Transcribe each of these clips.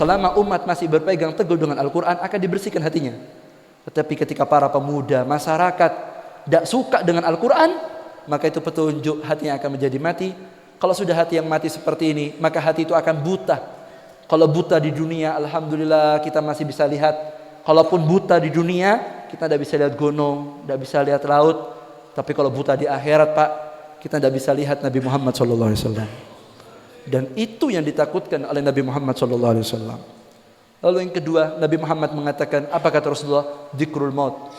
selama umat masih berpegang teguh dengan Al-Quran akan dibersihkan hatinya. Tetapi ketika para pemuda, masyarakat tidak suka dengan Al-Quran, maka itu petunjuk hatinya akan menjadi mati. Kalau sudah hati yang mati seperti ini, maka hati itu akan buta. Kalau buta di dunia, alhamdulillah kita masih bisa lihat. Kalaupun buta di dunia, kita tidak bisa lihat gunung, tidak bisa lihat laut. Tapi kalau buta di akhirat, Pak, kita tidak bisa lihat Nabi Muhammad SAW. Dan itu yang ditakutkan oleh Nabi Muhammad SAW. Lalu yang kedua, Nabi Muhammad mengatakan, apa kata Rasulullah? Dzikrul maut.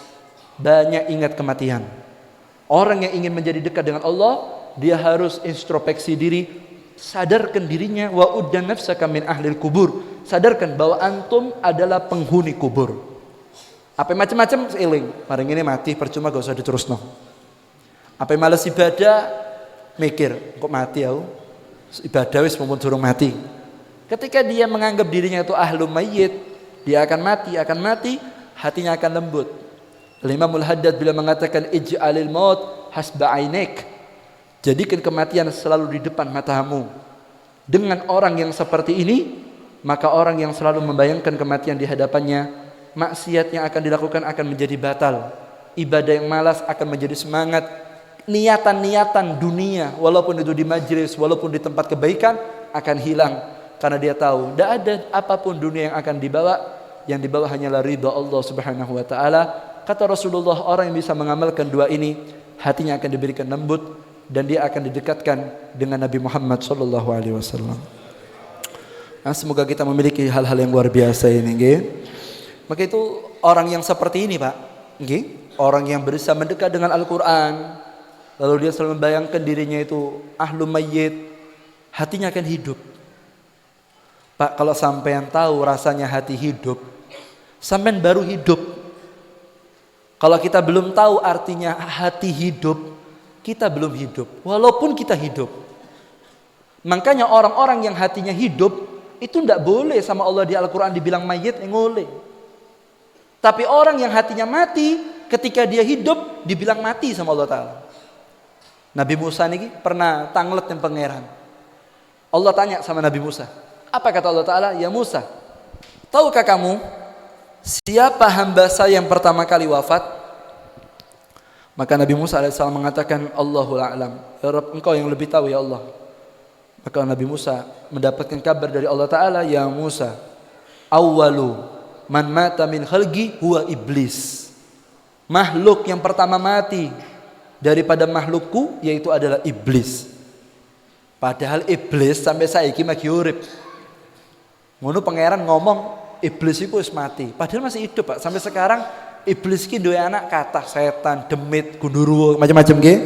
Banyak ingat kematian. Orang yang ingin menjadi dekat dengan Allah, dia harus introspeksi diri, sadarkan dirinya, wa uddan nafsaka min ahlil kubur. Sadarkan bahwa antum adalah penghuni kubur. Apa macam-macam seiling, maring ini mati percuma gak usah diterusno. Apa malas ibadah, mikir kok mati aku? Ibadah wis mumpun durung mati. Ketika dia menganggap dirinya itu ahlu mayyit, dia akan mati, hatinya akan lembut. Imamul Haddad bila mengatakan ij'alil maut hasba ainek. Jadikan kematian selalu di depan matamu. Dengan orang yang seperti ini, maka orang yang selalu membayangkan kematian di hadapannya, maksiat yang akan dilakukan akan menjadi batal. Ibadah yang malas akan menjadi semangat. Niatan-niatan dunia, walaupun itu di majlis, walaupun di tempat kebaikan, akan hilang. Karena dia tahu, tidak ada apapun dunia yang akan dibawa. Yang dibawa hanyalah ridha Allah Subhanahu wa ta'ala. Kata Rasulullah, orang yang bisa mengamalkan dua ini, hatinya akan diberikan lembut, dan dia akan didekatkan dengan Nabi Muhammad SAW. Nah, semoga kita memiliki hal-hal yang luar biasa ini, nggih. Maka itu orang yang seperti ini, Pak, nggih, orang yang berusaha mendekat dengan Al-Quran, lalu dia selalu membayangkan dirinya itu ahlu mayyit, hatinya akan hidup. Pak, kalau sampean tahu rasanya hati hidup, sampean baru hidup. Kalau kita belum tahu artinya hati hidup, kita belum hidup, walaupun kita hidup. Makanya orang-orang yang hatinya hidup, itu tidak boleh sama Allah di Al-Quran dibilang mayit, yang boleh. Tapi orang yang hatinya mati, ketika dia hidup, dibilang mati sama Allah Ta'ala. Nabi Musa ini pernah tanglet yang pangeran. Allah tanya sama Nabi Musa. Apa kata Allah Ta'ala? Ya Musa, tahukah kamu siapa hamba saya yang pertama kali wafat? Maka Nabi Musa AS mengatakan, Allahul a'lam. Ya Rabb, engkau yang lebih tahu ya Allah. Maka Nabi Musa mendapatkan kabar dari Allah Ta'ala, ya Musa, awwalu man mata min khalqi huwa iblis. Makhluk yang pertama mati daripada makhlukku yaitu adalah iblis. Padahal iblis sampai saiki masih urip. Ngono pangeran ngomong iblis itu wis mati, padahal masih hidup, Pak. Sampai sekarang iblis ki duwe anak kathah, setan, demit, gundurwo, macam-macam nggih.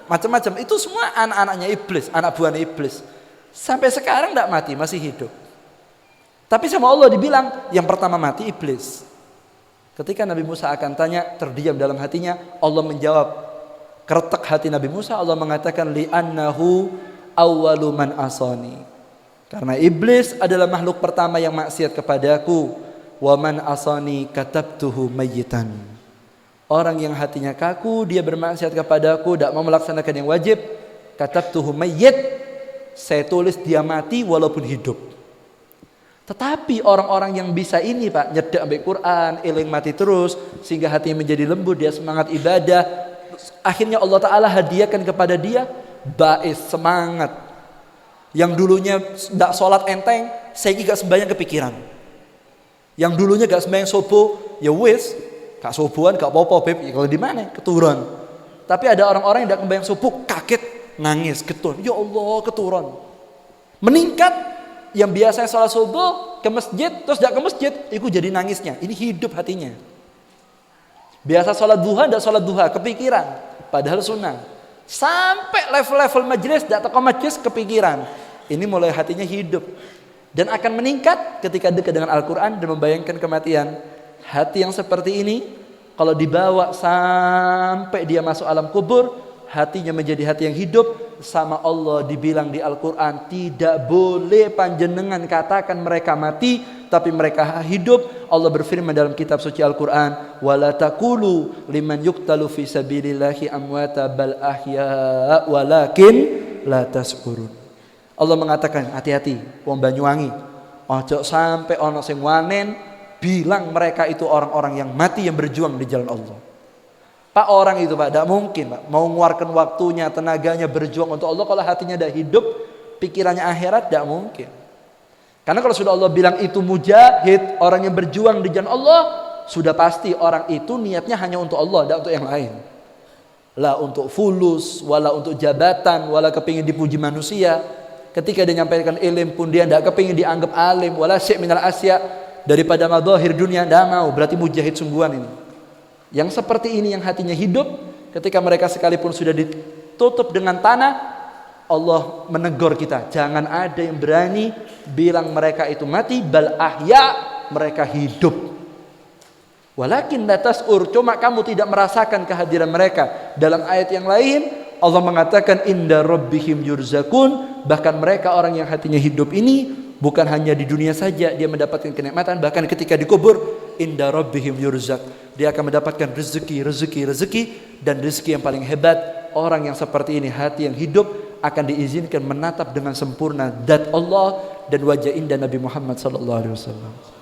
Macam-macam. Itu semua anak-anaknya iblis, anak buahnya iblis. Sampai sekarang tidak mati, masih hidup. Tapi sama Allah dibilang yang pertama mati iblis. Ketika Nabi Musa akan tanya, terdiam dalam hatinya, Allah menjawab keretek hati Nabi Musa. Allah mengatakan li'annahu awwalu man asani. Karena iblis adalah makhluk pertama yang maksiat kepadaku. Wa man asani katabtuhu mayyitan. Orang yang hatinya kaku, dia bermaksiat kepadaku, tidak mau melaksanakan yang wajib, katabtuhu mayyit, saya tulis dia mati walaupun hidup. Tetapi orang-orang yang bisa ini, Pak, nyedek ambil Quran, eling mati terus, sehingga hatinya menjadi lembut, dia semangat ibadah. Akhirnya Allah Ta'ala hadiahkan kepada dia bais, semangat. Yang dulunya tidak sholat enteng, saya gak sembahyang kepikiran. Yang dulunya gak sembahyang subuh, ya wis, gak subuhan, gak apa-apa, beb. Ya, kalau di mana? Keturun. Tapi ada orang-orang yang tidak sembahyang subuh, kaget, nangis, ketun. Ya Allah, keturun. Meningkat. Yang biasanya sholat subuh ke masjid, terus tidak ke masjid, itu jadi nangisnya. Ini hidup hatinya. Biasa sholat duha, tidak sholat duha, kepikiran. Padahal sunnah. Sampai level-level majelis, tidak ke majelis, kepikiran. Ini mulai hatinya hidup. Dan akan meningkat ketika dekat dengan Al-Quran dan membayangkan kematian. Hati yang seperti ini, kalau dibawa sampai dia masuk alam kubur, hatinya menjadi hati yang hidup. Sama Allah dibilang di Al-Quran, tidak boleh panjenengan katakan mereka mati, tapi mereka hidup. Allah berfirman dalam kitab suci Al-Quran, wala taqulu liman yuqtalu fi sabilillahi amwata bal ahya walakin la tashkurun. Allah mengatakan hati-hati wong Banyuwangi, ojo sampai ono sing wanen bilang mereka itu orang-orang yang mati yang berjuang di jalan Allah. Pak, orang itu Pak, tidak mungkin Pak mau mengeluarkan waktunya, tenaganya berjuang untuk Allah kalau hatinya tidak hidup, pikirannya akhirat, tidak mungkin. Karena kalau sudah Allah bilang itu mujahid, orang yang berjuang di jalan Allah, sudah pasti orang itu niatnya hanya untuk Allah, tidak untuk yang lain. La untuk fulus, wala untuk jabatan, wala kepingin dipuji manusia. Ketika dia menyampaikan ilmu pun dia tidak kepingin dianggap alim, wala syek minal asya, daripada madhahir dunia, tidak mau. Berarti mujahid sungguhan ini. Yang seperti ini yang hatinya hidup, ketika mereka sekalipun sudah ditutup dengan tanah, Allah menegur kita, jangan ada yang berani bilang mereka itu mati, bal ahya, mereka hidup. Walakin la tas'ur, cuma kamu tidak merasakan kehadiran mereka. Dalam ayat yang lain Allah mengatakan inda rabbihim yurzakun, bahkan mereka orang yang hatinya hidup ini bukan hanya di dunia saja dia mendapatkan kenikmatan, bahkan ketika dikubur inda rabbihim yurzak, dia akan mendapatkan rezeki dan rezeki yang paling hebat. Orang yang seperti ini hati yang hidup akan diizinkan menatap dengan sempurna zat Allah dan wajah indah Nabi Muhammad sallallahu alaihi wasallam.